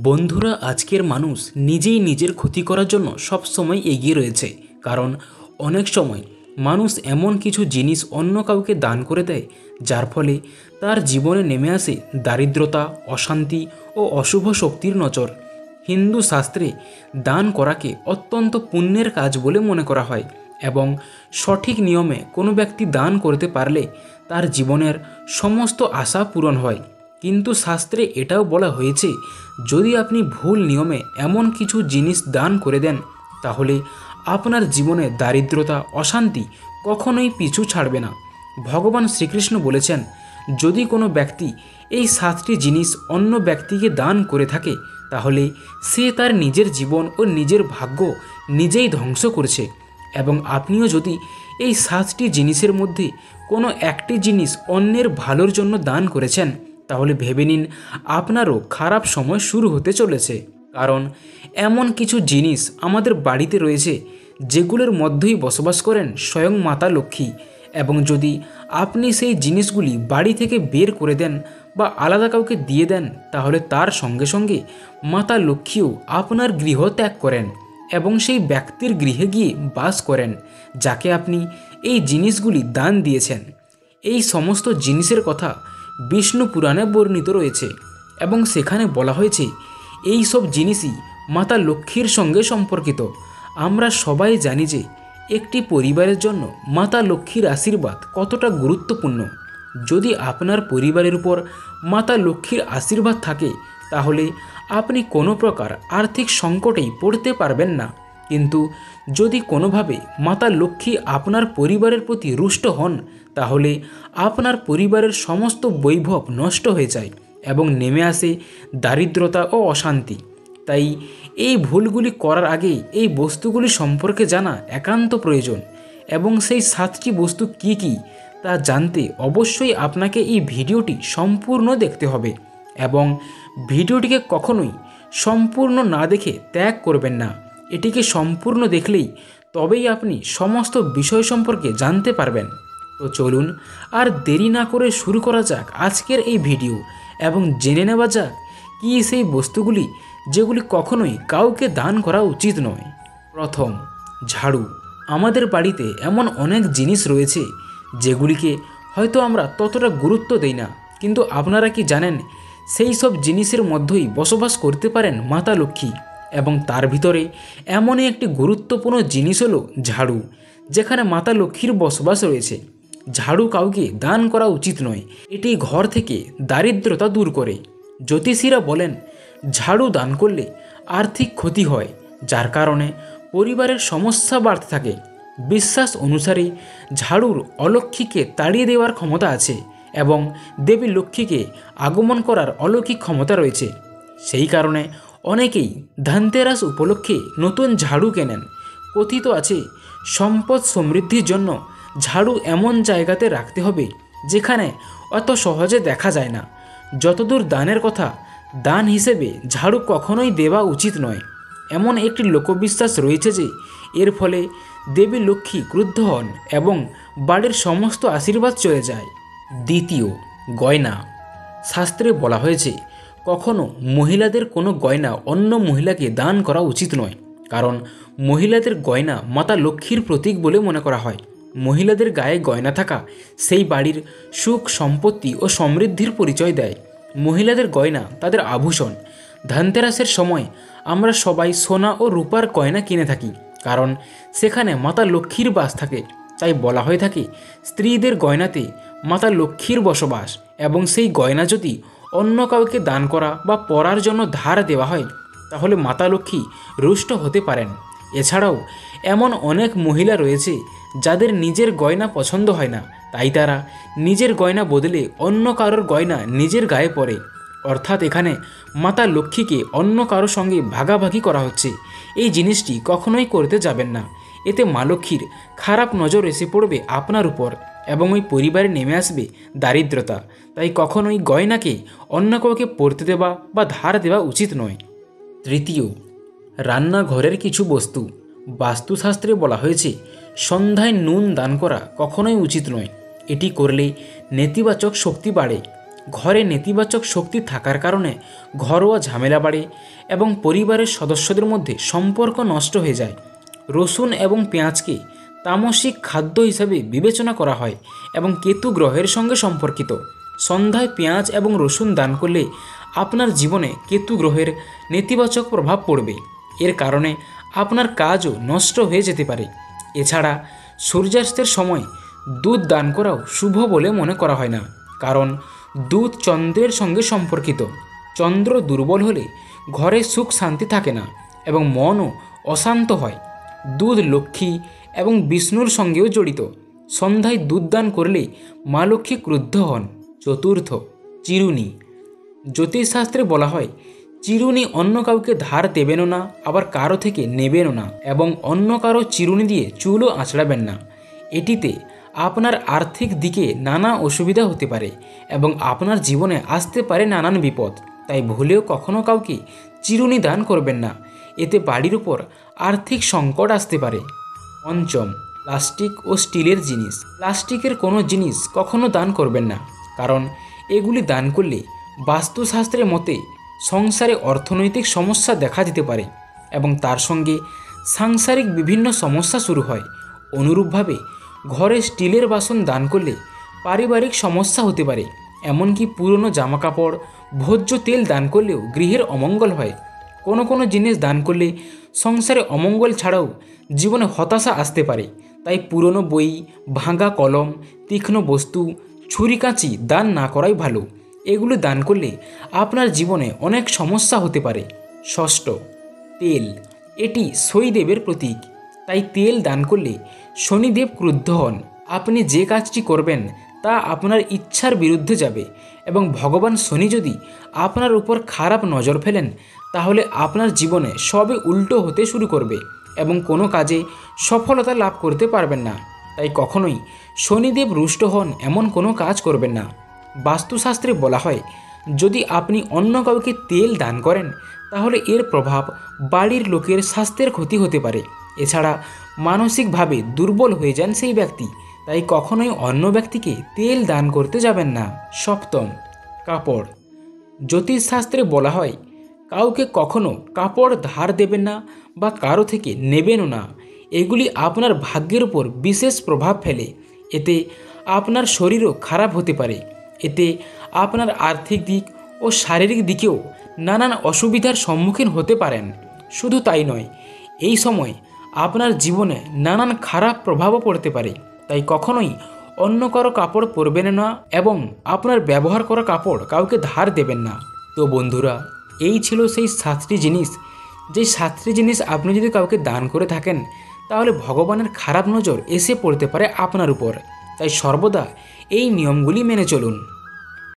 বন্ধুরা, আজকের মানুষ নিজেই নিজের ক্ষতি করার জন্য সব সময় এগিয়ে রয়েছে। কারণ অনেক সময় মানুষ এমন কিছু জিনিস অন্য কাউকে দান করে দেয় যার ফলে তার জীবনে নেমে আসে দারিদ্রতা, অশান্তি ও অশুভ শক্তির নজর। হিন্দু শাস্ত্রে দান করাকে অত্যন্ত পুণ্যের কাজ বলে মনে করা হয় এবং সঠিক নিয়মে কোনো ব্যক্তি দান করতে পারলে তার জীবনের সমস্ত আশা পূরণ হয়। কিন্তু শাস্ত্রে এটাও বলা হয়েছে, যদি আপনি ভুল নিয়মে এমন কিছু জিনিস দান করে দেন তাহলে আপনার জীবনে দারিদ্রতা, অশান্তি কখনোই পিছু ছাড়বে না। ভগবান শ্রীকৃষ্ণ বলেছেন, যদি কোনো ব্যক্তি এই 7টি জিনিস অন্য ব্যক্তিকে দান করে থাকে তাহলে সে তার নিজের জীবন ও নিজের ভাগ্য নিজেই ধ্বংস করছে। এবং আপনিও যদি এই 7টি জিনিসের মধ্যে কোনো একটি জিনিস অন্যের ভালোর জন্য দান করেছেন তাহলে ভেবে নিন আপনারও খারাপ সময় শুরু হতে চলেছে। কারণ এমন কিছু জিনিস আমাদের বাড়িতে রয়েছে যেগুলোর মধ্যেই বসবাস করেন স্বয়ং মাতা লক্ষ্মী, এবং যদি আপনি সেই জিনিসগুলি বাড়ি থেকে বের করে দেন বা আলাদা কাউকে দিয়ে দেন তাহলে তার সঙ্গে সঙ্গে মাতা লক্ষ্মীও আপনার গৃহ ত্যাগ করেন এবং সেই ব্যক্তির গৃহে গিয়ে বাস করেন যাকে আপনি এই জিনিসগুলি দান দিয়েছেন। এই সমস্ত জিনিসের কথা বিষ্ণু পুরাণে বর্ণিত রয়েছে এবং সেখানে বলা হয়েছে এই সব জিনিসই মাতা লক্ষ্মীর সঙ্গে সম্পর্কিত। আমরা সবাই জানি যে একটি পরিবারের জন্য মাতা লক্ষ্মীর আশীর্বাদ কতটা গুরুত্বপূর্ণ। যদি আপনার পরিবারের উপর মাতা লক্ষ্মীর আশীর্বাদ থাকে তাহলে আপনি কোনো প্রকার আর্থিক সংকটেই পড়তে পারবেন না। কিন্তু যদি কোনোভাবে মাতা লক্ষ্মী আপনার পরিবারের প্রতি রুষ্ট হন তাহলে আপনার পরিবারের সমস্ত বৈভব নষ্ট হয়ে যায় এবং নেমে আসে দারিদ্রতা ও অশান্তি। তাই এই ভুলগুলি করার আগে এই বস্তুগুলি সম্পর্কে জানা একান্ত প্রয়োজন এবং সেই 7টি বস্তু কি কি তা জানতে অবশ্যই আপনাকে এই ভিডিওটি সম্পূর্ণ দেখতে হবে এবং ভিডিওটিকে কখনোই সম্পূর্ণ না দেখে ত্যাগ করবেন না। এটিকে সম্পূর্ণ দেখলেই তবেই আপনি সমস্ত বিষয় সম্পর্কে জানতে পারবেন। তো চলুন আর দেরি না করে শুরু করা যাক আজকের এই ভিডিও এবং জেনে নেওয়া যাক কী সেই বস্তুগুলি যেগুলি কখনোই কাউকে দান করা উচিত নয়। প্রথম, ঝাড়ু। আমাদের বাড়িতে এমন অনেক জিনিস রয়েছে যেগুলিকে হয়তো আমরা ততটা গুরুত্ব দেই না, কিন্তু আপনারা কি জানেন সেই সব জিনিসের মধ্যেই বসবাস করতে পারেন মাতা লক্ষ্মী, এবং তার ভিতরে এমনই একটি গুরুত্বপূর্ণ জিনিস হলো ঝাড়ু, যেখানে মাতা লক্ষ্মীর বসবাস রয়েছে। ঝাড়ু কাউকে দান করা উচিত নয়, এটি ঘর থেকে দারিদ্রতা দূর করে। জ্যোতিষীরা বলেন ঝাড়ু দান করলে আর্থিক ক্ষতি হয়, যার কারণে পরিবারের সমস্যা বাড়তে থাকে। বিশ্বাস অনুসারে ঝাড়ুর অলক্ষ্মীকে তাড়িয়ে দেওয়ার ক্ষমতা আছে এবং দেবী লক্ষ্মীকে আগমন করার অলৌকিক ক্ষমতা রয়েছে। সেই কারণে অনেকেই ধনতেরাস উপলক্ষে নতুন ঝাড়ু কেনেন। কথিত আছে সম্পদ সমৃদ্ধির জন্য ঝাড়ু এমন জায়গাতে রাখতে হবে যেখানে অত সহজে দেখা যায় না। যতদূর দানের কথা, দান হিসেবে ঝাড়ু কখনোই দেওয়া উচিত নয়। এমন একটি লোকবিশ্বাস রয়েছে যে এর ফলে দেবী লক্ষ্মী ক্রুদ্ধ হন এবং বাড়ির সমস্ত আশীর্বাদ চলে যায়। দ্বিতীয়, গয়না। শাস্ত্রে বলা হয়েছে কখনো মহিলাদের কোনো গয়না অন্য মহিলাকে দান করা উচিত নয়, কারণ মহিলাদের গয়না মাতা লক্ষ্মীর প্রতীক বলে মনে করা হয়। মহিলাদের গায়ে গয়না থাকা সেই বাড়ির সুখ, সম্পত্তি ও সমৃদ্ধির পরিচয় দেয়। মহিলাদের গয়না তাদের আভূষণ। ধনতেরাসের সময় আমরা সবাই সোনা ও রূপার গয়না কিনে থাকি, কারণ সেখানে মাতা লক্ষ্মীর বাস থাকে। তাই বলা হয়ে থাকে স্ত্রীদের গয়নাতে মাতা লক্ষ্মীর বসবাস, এবং সেই গয়না যদি অন্য কাউকে দান করা বা পরার জন্য ধার দেওয়া হয় তাহলে মাতা লক্ষ্মী রুষ্ট হতে পারেন। এছাড়াও এমন অনেক মহিলা রয়েছে যাদের নিজের গয়না পছন্দ হয় না, তাই তারা নিজের গয়না বদলে অন্য কারোর গয়না নিজের গায়ে পরে। অর্থাৎ এখানে মাতা লক্ষ্মীকে অন্য কারোর সঙ্গে ভাগাভাগি করা হচ্ছে। এই জিনিসটি কখনোই করতে যাবেন না। এতে মা লক্ষ্মীর খারাপ নজর এসে পড়বে আপনার উপর এবং ওই পরিবারে নেমে আসবে দারিদ্রতা। তাই কখনোই গয়নাকে অন্য কাউকে পরতে দেওয়া বা ধার দেওয়া উচিত নয়। তৃতীয়, রান্নাঘরের কিছু বস্তু। বাস্তুশাস্ত্রে বলা হয়েছে সন্ধ্যায় নুন দান করা কখনোই উচিত নয়। এটি করলে নেতিবাচক শক্তি বাড়ে। ঘরে নেতিবাচক শক্তি থাকার কারণে ঘরোয়া ঝামেলা বাড়ে এবং পরিবারের সদস্যদের মধ্যে সম্পর্ক নষ্ট হয়ে যায়। রসুন এবং পেঁয়াজকে তামসিক খাদ্য হিসাবে বিবেচনা করা হয় এবং কেতু গ্রহের সঙ্গে সম্পর্কিত। সন্ধ্যায় পেঁয়াজ এবং রসুন দান করলে আপনার জীবনে কেতু গ্রহের নেতিবাচক প্রভাব পড়বে। এর কারণে আপনার কাজও নষ্ট হয়ে যেতে পারে। এছাড়া সূর্যাস্তের সময় দুধ দান করাও শুভ বলে মনে করা হয় না, কারণ দুধ চন্দ্রের সঙ্গে সম্পর্কিত। চন্দ্র দুর্বল হলে ঘরে সুখ শান্তি থাকে না এবং মনও অশান্ত হয়। দুধ লক্ষ্মী এবং বিষ্ণুর সঙ্গেও জড়িত। সন্ধ্যায় দুধ দান করলে মা লক্ষ্মী ক্রুদ্ধ হন। চতুর্থ, চিরুনি। জ্যোতিষশাস্ত্রে বলা হয় চিরুনি অন্য কাউকে ধার দেবেনও না, আবার কারো থেকে নেবেনও না, এবং অন্য কারো চিরুনি দিয়ে চুলও আঁচড়াবেন না। এটিতে আপনার আর্থিক দিকে নানা অসুবিধা হতে পারে এবং আপনার জীবনে আসতে পারে নানান বিপদ। তাই ভুলেও কখনো কাউকে চিরুনি দান করবেন না, এতে বাড়ির উপর আর্থিক সংকট আসতে পারে। পঞ্চম, প্লাস্টিক ও স্টিলের জিনিস। প্লাস্টিকের কোনো জিনিস কখনো দান করবেন না, কারণ এগুলি দান করলে বাস্তুশাস্ত্রের মতে সংসারে অর্থনৈতিক সমস্যা দেখা দিতে পারে এবং তার সঙ্গে সাংসারিক বিভিন্ন সমস্যা শুরু হয়। অনুরূপভাবে ঘরে স্টিলের বাসন দান করলে পারিবারিক সমস্যা হতে পারে। এমনকি পুরনো জামাকাপড়, ভোজ্য তেল দান করলেও গৃহের অমঙ্গল হয়। কোনো কোনো জিনিস দান করলে সংসারে অমঙ্গল ছাড়াও জীবনে হতাশা আসতে পারে। তাই পুরনো বই, ভাঙা কলম, তীক্ষ্ণ বস্তু, ছুরি কাঁচি দান না করাই ভালো। এগুলো দান করলে আপনার জীবনে অনেক সমস্যা হতে পারে। ষষ্ঠ, তেল। এটি শনিদেবের প্রতীক, তাই তেল দান করলে শনিদেব ক্রুদ্ধ হন। আপনি যে কাজটি করবেন তা আপনার ইচ্ছার বিরুদ্ধে যাবে এবং ভগবান শনি যদি আপনার উপর খারাপ নজর ফেলেন তাহলে আপনার জীবনে সবে উল্টো হতে শুরু করবে এবং কোনো কাজে সফলতা লাভ করতে পারবেন না। তাই কখনোই শনিদেব রুষ্ট হন এমন কোনো কাজ করবেন না। বাস্তুশাস্ত্রে বলা হয় যদি আপনি অন্য কাউকে তেল দান করেন তাহলে এর প্রভাব বাড়ির লোকের স্বাস্থ্যের ক্ষতি হতে পারে। এছাড়া মানসিকভাবে দুর্বল হয়ে যান সেই ব্যক্তি। তাই কখনোই অন্য ব্যক্তিকে তেল দান করতে যাবেন না। সপ্তম, কাপড়। জ্যোতিষশাস্ত্রে বলা হয় কাউকে কখনো কাপড় ধার দেবেন না বা কারো থেকে নেবেনও না। এগুলি আপনার ভাগ্যের উপর বিশেষ প্রভাব ফেলে। এতে আপনার শরীরও খারাপ হতে পারে। এতে আপনার আর্থিক দিক ও শারীরিক দিকেও নানান অসুবিধার সম্মুখীন হতে পারেন। শুধু তাই নয়, এই সময় আপনার জীবনে নানান খারাপ প্রভাবও পড়তে পারে। তাই কখনোই অন্য কারো কাপড় পরবেন না এবং আপনার ব্যবহার করা কাপড় কাউকে ধার দেবেন না। তো বন্ধুরা, এই ছিল সেই 7টি জিনিস, যে 7টি জিনিস আপনি যদি কাউকে দান করে থাকেন তাহলে ভগবানের খারাপ নজর এসে পড়তে পারে আপনার উপর। তাই সর্বদা এই নিয়মগুলি মেনে চলুন।